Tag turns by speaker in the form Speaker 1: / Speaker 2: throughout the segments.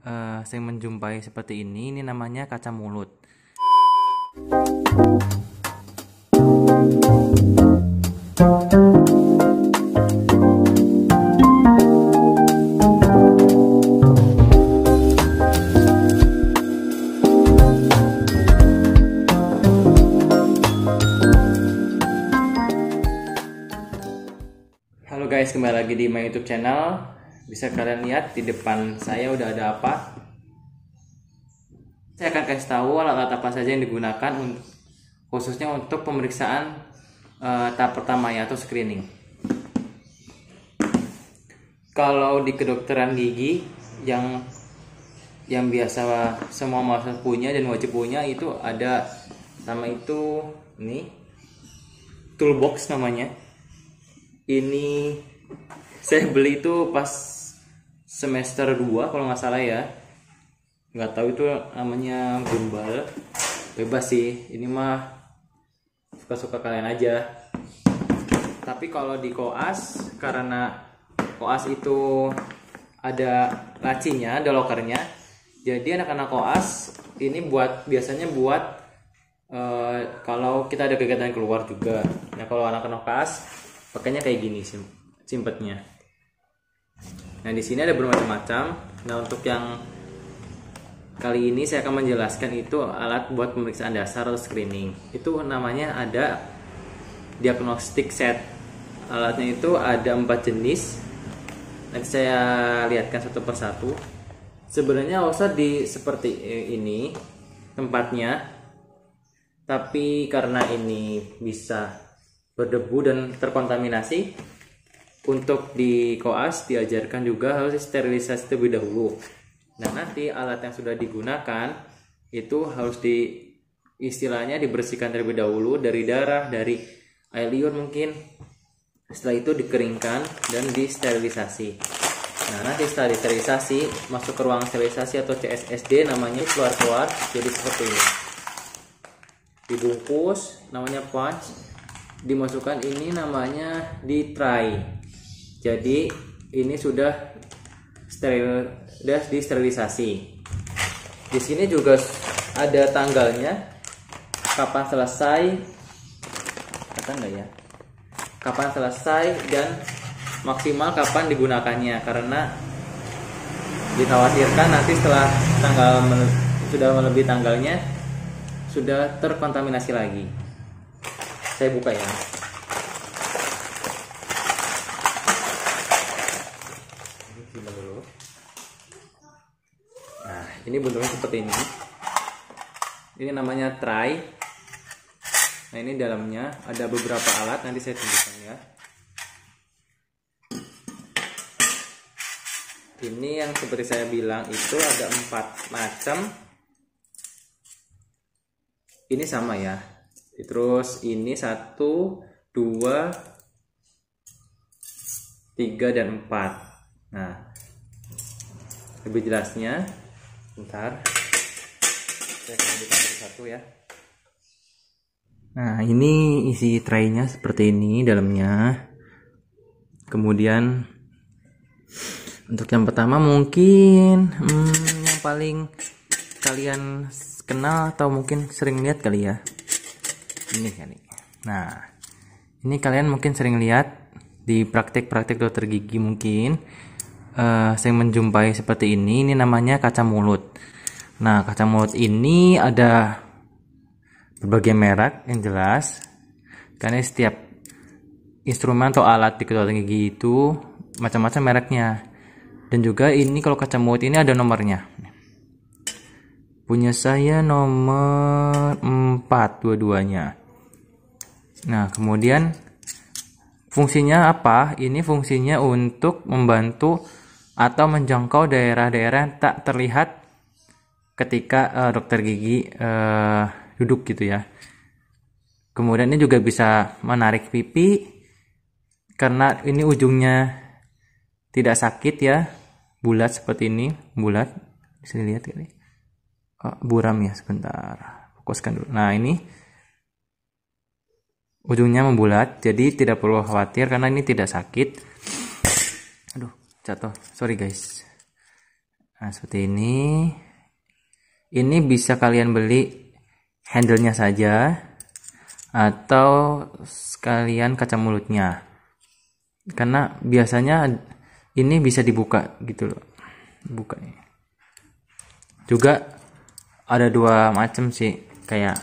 Speaker 1: sering menjumpai seperti ini namanya kaca mulut. Halo guys, kembali lagi di my YouTube channel. Bisa kalian lihat di depan saya udah ada apa? Saya akan kasih tahu alat-alat apa saja yang digunakan khususnya untuk pemeriksaan tahap pertama ya, atau screening. Kalau di kedokteran gigi yang biasa semua mahasiswa punya dan wajib punya itu ada sama itu ini toolbox namanya. Ini saya beli itu pas semester 2 kalau nggak salah ya. Nggak tahu itu namanya gimbal. Bebas sih, ini mah suka-suka kalian aja. Tapi kalau di koas, karena koas itu ada lacinya, ada lokernya. Jadi anak-anak koas ini biasanya buat kalau kita ada kegiatan keluar juga. Nah kalau anak-anak koas pakainya kayak gini simpetnya. Nah di sini ada bermacam-macam. Nah untuk yang kali ini saya akan menjelaskan itu alat buat pemeriksaan dasar atau screening. Itu namanya ada diagnostic set. Alatnya itu ada 4 jenis. Nanti saya lihatkan satu persatu. Sebenarnya usah di seperti ini tempatnya, tapi karena ini bisa berdebu dan terkontaminasi, untuk di koas diajarkan juga harus sterilisasi terlebih dahulu. Nah nanti alat yang sudah digunakan itu harus istilahnya dibersihkan terlebih dahulu dari darah, dari air liur mungkin. Setelah itu dikeringkan dan disterilisasi. Nah nanti setelah disterilisasi masuk ke ruang sterilisasi atau CSSD namanya, keluar jadi seperti ini. Dibungkus namanya punch. Dimasukkan ini namanya di tray. Jadi ini sudah disterilisasi. Di sini juga ada tanggalnya, kapan selesai, kata enggak ya? Kapan selesai dan maksimal kapan digunakannya, karena dikhawatirkan nanti setelah sudah melebihi tanggalnya sudah terkontaminasi lagi. Saya buka ya. Nah, ini bentuknya seperti ini. Ini namanya tray. Nah, ini dalamnya ada beberapa alat, nanti saya tunjukkan ya. Ini yang seperti saya bilang itu ada 4 macam. Ini sama ya. Terus ini 1, 2, 3, dan 4. Nah, lebih jelasnya bentar, saya akan buka satu ya. Nah ini isi traynya seperti ini dalamnya. Kemudian untuk yang pertama mungkin yang paling kalian kenal atau mungkin sering lihat kali ya, ini kali. Nah ini kalian mungkin sering lihat di praktik-praktik dokter gigi, mungkin sering menjumpai seperti ini namanya kaca mulut. Nah kaca mulut ini ada berbagai merek yang jelas, karena setiap instrumen atau alat di kedokteran gigi itu macam-macam mereknya. Dan juga ini kalau kaca mulut ini ada nomornya. Punya saya nomor 4 dua-duanya. Nah kemudian fungsinya apa? Ini fungsinya untuk membantu atau menjangkau daerah-daerah yang tak terlihat ketika dokter gigi duduk gitu ya. Kemudian ini juga bisa menarik pipi, karena ini ujungnya tidak sakit ya, bulat seperti ini, bulat. Bisa dilihat kali. Buram ya, sebentar. Fokuskan dulu. Nah ini ujungnya membulat, jadi tidak perlu khawatir karena ini tidak sakit. Aduh, jatuh. Sorry guys. Nah, seperti ini. Ini bisa kalian beli handle-nya saja atau sekalian kaca mulutnya. Karena biasanya ini bisa dibuka gitu loh. Buka. Juga ada dua macam sih, kayak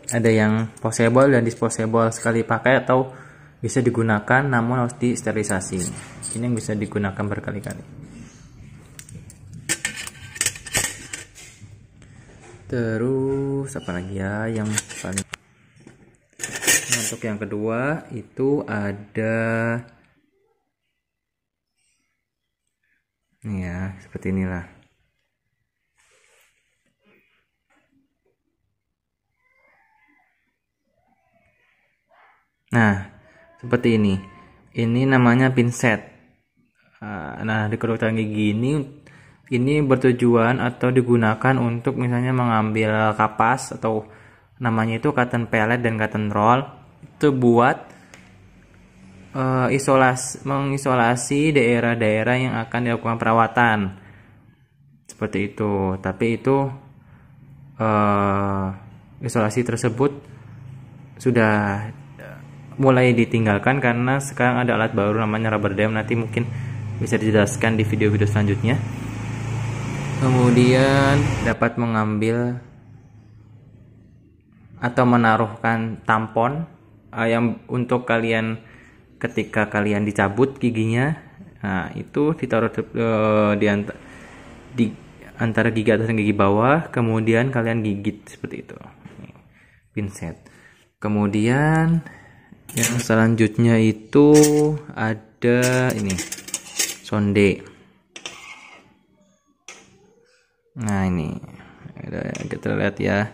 Speaker 1: ada yang posable dan disposable, sekali pakai atau bisa digunakan namun harus disterilisasi. Ini yang bisa digunakan berkali-kali. Terus apa lagi ya yang paling, untuk yang kedua itu ada ini ya, seperti inilah. Nah, seperti ini. Ini namanya pinset. Nah, di kedokteran gigi ini bertujuan atau digunakan untuk misalnya mengambil kapas atau namanya itu cotton pellet dan cotton roll, itu buat mengisolasi daerah-daerah yang akan dilakukan perawatan seperti itu. Tapi itu isolasi tersebut sudah mulai ditinggalkan karena sekarang ada alat baru namanya rubber dam. Nanti mungkin bisa dijelaskan di video-video selanjutnya. Kemudian dapat mengambil atau menaruhkan tampon yang untuk kalian ketika kalian dicabut giginya. Nah, itu ditaruh di antara gigi atas dan gigi bawah, kemudian kalian gigit seperti itu. Pinset. Kemudian yang selanjutnya itu ada ini sonde. Nah, ini kita lihat ya.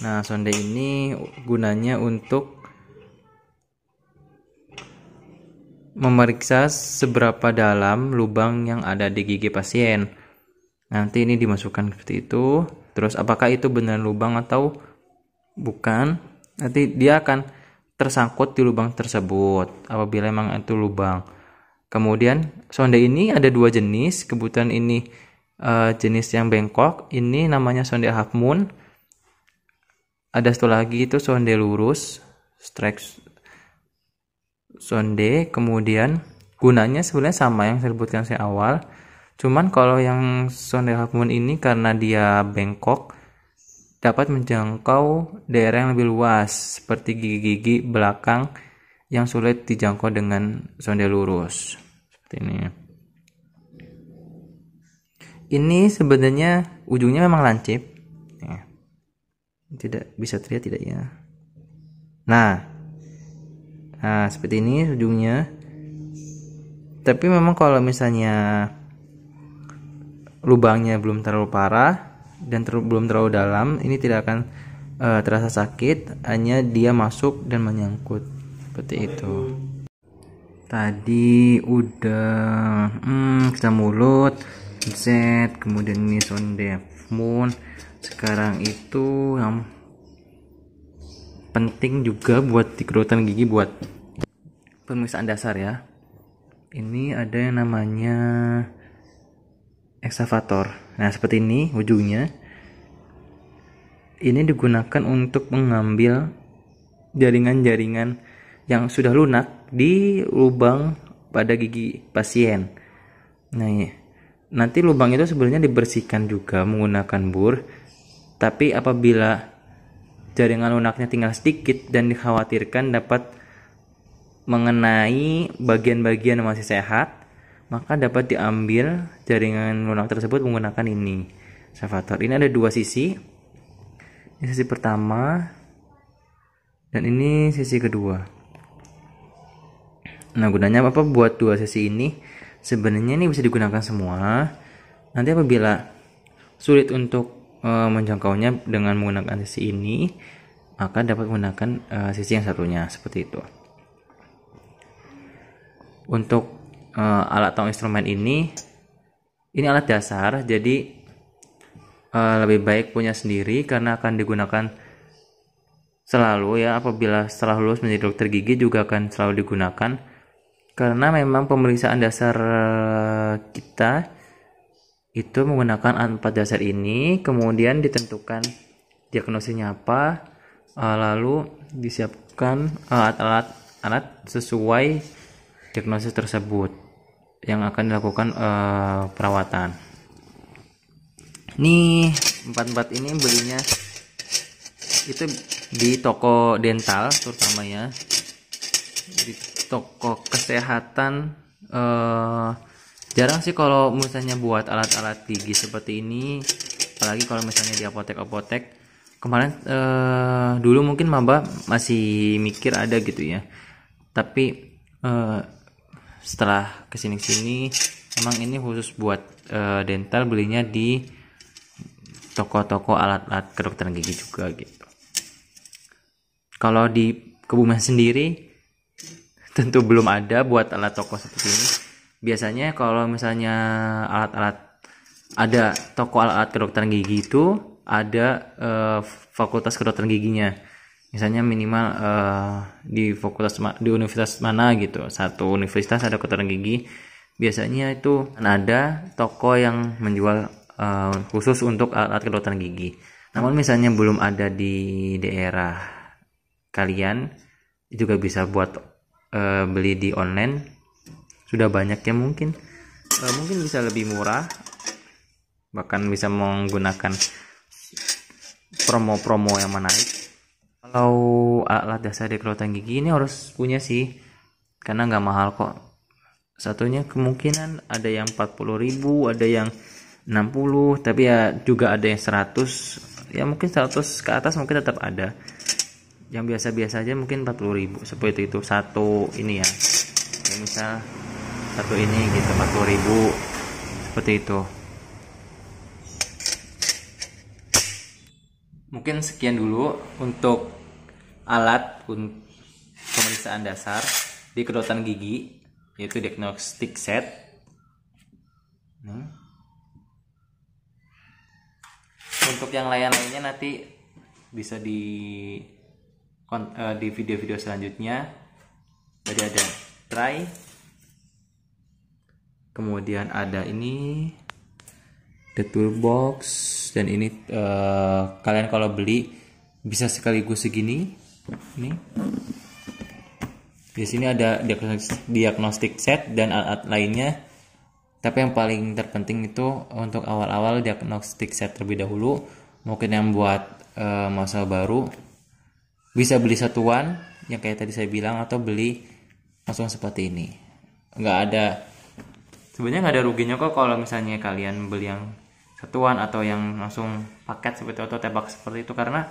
Speaker 1: Nah, sonde ini gunanya untuk memeriksa seberapa dalam lubang yang ada di gigi pasien. Nanti ini dimasukkan seperti itu. Terus apakah itu benar lubang atau bukan? Nanti dia akan tersangkut di lubang tersebut apabila memang itu lubang. Kemudian sonde ini ada dua jenis. Kebetulan ini jenis yang bengkok, ini namanya sonde half moon. Ada satu lagi itu sonde lurus, strike sonde. Kemudian gunanya sebenarnya sama yang saya sebutkan saya awal, cuman kalau yang sonde half moon ini karena dia bengkok dapat menjangkau daerah yang lebih luas seperti gigi-gigi belakang yang sulit dijangkau dengan sonde lurus seperti ini. Ini sebenarnya ujungnya memang lancip ya. Tidak bisa terlihat tidak ya. Nah seperti ini ujungnya. Tapi memang kalau misalnya lubangnya belum terlalu parah dan belum terlalu dalam, ini tidak akan terasa sakit, hanya dia masuk dan menyangkut seperti itu. Tadi udah kita mulut, Z, kemudian ini sonde moon. Sekarang itu yang penting juga buat di kedokteran gigi, buat pemeriksaan dasar ya. Ini ada yang namanya eksavator. Nah, seperti ini ujungnya. Ini digunakan untuk mengambil jaringan-jaringan yang sudah lunak di lubang pada gigi pasien. Nah, ya. Nanti lubang itu sebenarnya dibersihkan juga menggunakan bur, tapi apabila jaringan lunaknya tinggal sedikit dan dikhawatirkan dapat mengenai bagian-bagian yang masih sehat, maka dapat diambil jaringan lunak tersebut menggunakan ini, eksavator. Ini ada dua sisi. Ini sisi pertama dan ini sisi kedua. Nah, gunanya apa buat dua sisi ini? Sebenarnya ini bisa digunakan semua. Nanti apabila sulit untuk menjangkaunya dengan menggunakan sisi ini, maka dapat menggunakan sisi yang satunya seperti itu. Untuk alat atau instrumen ini alat dasar, jadi lebih baik punya sendiri karena akan digunakan selalu ya. Apabila setelah lulus menjadi dokter gigi juga akan selalu digunakan. Karena memang pemeriksaan dasar kita itu menggunakan 4 dasar ini, kemudian ditentukan diagnosisnya apa, lalu disiapkan alat sesuai diagnosis tersebut yang akan dilakukan perawatan. Nih 4 ini belinya itu di toko dental, terutama ya di toko kesehatan. Jarang sih kalau misalnya buat alat-alat gigi seperti ini, apalagi kalau misalnya di apotek-apotek. Kemarin dulu mungkin maba masih mikir ada gitu ya, tapi setelah kesini emang ini khusus buat dental, belinya di toko-toko alat-alat kedokteran gigi juga gitu. Kalau di Kebumen sendiri tentu belum ada buat alat toko seperti ini. Biasanya kalau misalnya alat-alat, ada toko alat kedokteran gigi itu ada fakultas kedokteran giginya. Misalnya minimal di universitas mana gitu, satu universitas ada kedokteran gigi. Biasanya itu ada toko yang menjual khusus untuk alat-alat kedokteran gigi. Namun misalnya belum ada di daerah kalian, juga bisa buat beli di online. Sudah banyak ya, mungkin bisa lebih murah, bahkan bisa menggunakan promo-promo yang menarik. Kalau alat dasar di kedokteran gigi ini harus punya sih, karena nggak mahal kok. Satunya kemungkinan ada yang 40.000, ada yang 60, tapi ya juga ada yang 100. Ya mungkin 100 ke atas mungkin tetap ada. Yang biasa-biasa aja mungkin 40.000 seperti itu. Satu ini ya, misal satu ini gitu 40.000 seperti itu. Mungkin sekian dulu untuk alat pemeriksaan dasar di kedokteran gigi, yaitu diagnostic set. Untuk yang lain-lainnya nanti bisa di video-video selanjutnya. Jadi ada try, kemudian ada ini the toolbox, dan ini kalian kalau beli bisa sekaligus segini. Ini di sini ada diagnostic set dan alat lainnya, tapi yang paling terpenting itu untuk awal-awal diagnostic set terlebih dahulu. Mungkin yang buat masa baru bisa beli satuan yang kayak tadi saya bilang, atau beli langsung seperti ini. Sebenarnya nggak ada ruginya kok kalau misalnya kalian beli yang satuan atau yang langsung paket seperti itu, atau tebak seperti itu, karena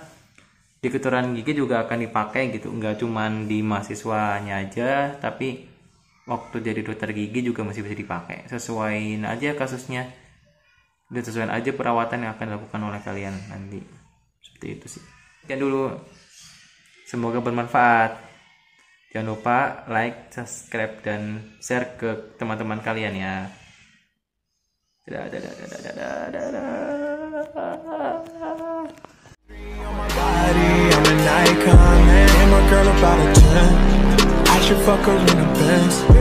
Speaker 1: di kedokteran gigi juga akan dipakai gitu, nggak cuman di mahasiswanya aja, tapi waktu jadi dokter gigi juga masih bisa dipakai. Sesuaiin aja kasusnya dan sesuaiin aja perawatan yang akan dilakukan oleh kalian nanti. Seperti itu sih. Sekian dulu, semoga bermanfaat. Jangan lupa like, subscribe, dan share ke teman-teman kalian ya.
Speaker 2: I'm an icon, man. I'm a girl about a 10. I should fuck her in the Benz.